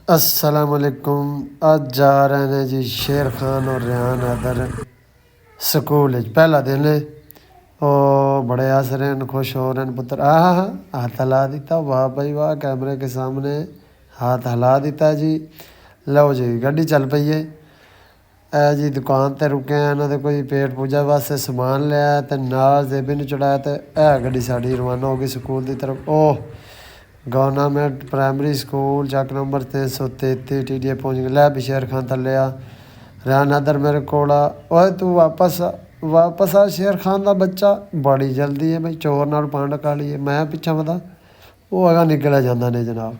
असलकुम। अज जा रहे हैं जी शेर खान और रेहान हैदर स्कूल। पहला दिन है। ओ बड़े हंस रहे हैं, खुश हो रहे हैं। पुत्र हाथ हिला दिता, वाह भाई वाह, कैमरे के सामने हाथ हिला दिता जी। लो जी गड्डी चल पई है। ए जी दुकान ते रुके हैं, इन्होंने कोई पेट पूजा वास्ते समान लिया तो नाल जेबी ने चढ़ाया। तो यह गड्डी साड़ी रवाना होगी स्कूल की तरफ। ओह गवर्नमेंट प्राइमरी स्कूल चक नंबर 333 TDA पहुँच गए। लै भी शेर खान थले आ। रेहान हैदर मेरे कोल आ। ओए तू वापस आ शेर खान का बच्चा। बड़ी जल्दी है बई, चोर नाल पंड काली है। मैं पिछा पता वो अगा निकलिया जाता नहीं जनाब,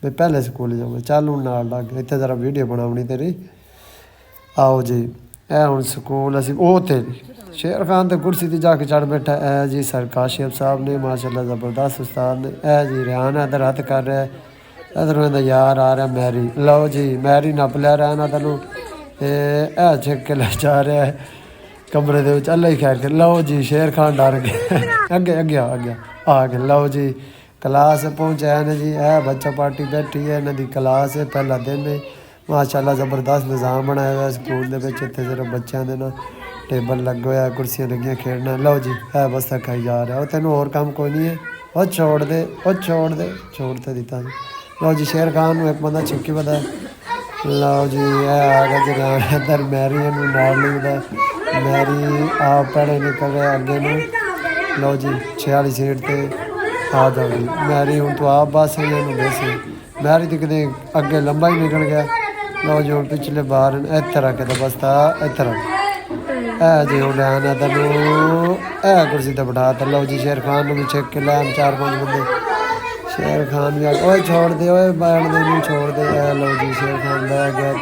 मैं पहले स्कूल जाऊँगा। चल हूँ नाल लग, इतने जरा वीडियो बनानी तेरी। आओ जी ए हूँ स्कूल असी वो थे। शेर खान तो कुर्सी ते जाके चढ़ बैठा। है जी सर काशिफ साहब ने, माशाल्लाह ज़बरदस्त उस्ताद ने। है जी रेहान हैदर हत्थ कर रहा है। इधर मेरा यार आ रहा मैरी। लो जी मैरी नप लिया रेहान हैदर नूं ते ए छिक के ले जा रहा है कमरे दे विच। अल्लाह ही खैर करे। लो जी शेर खान डर गए। अगे अगे आ गए। लो जी क्लास पहुँचा है जी। है बच्चा पार्टी बैठी है, इन्हों की क्लास है, पहला दिन है। माशाल्लाह ज़बरदस्त निज़ाम बनाया हुआ स्कूल के। इतने सिर्फ बच्चों के ना टेबल लगे हुए, कुर्सियाँ लगियाँ खेलना। लो जी है बस खाई जा रहा है। तेन होर काम कोई नहीं है। वो छोड़ दे, वो छोड़ दे, छोड़ तो दिता जी। लो जी शेर खान एक बंदा छिपकी पता। लो जी है आ गया जी रेहान हैदर। मैरी नाल लिखता। मैरी आप पहले निकल रहे अगे में। लो जी 46 सीट पर आ जाओ जी। मैरी हूँ तो आप बस देसी मैरी तो कितने अगे लंबा ही निकल गया। लो जी हूँ पिछले बार इतने रखे तो बस था इतने रख। है जी हूँ रेहान हैदर है कुर्सी तो बिठा था। लो जी शेर खान भी छिक के लैन 4-5 बंदे। शेर खान भी ओए छोड़ दे, ओए बैठ दे नहीं छोड़ दे। लो जी शेर खान बह गया।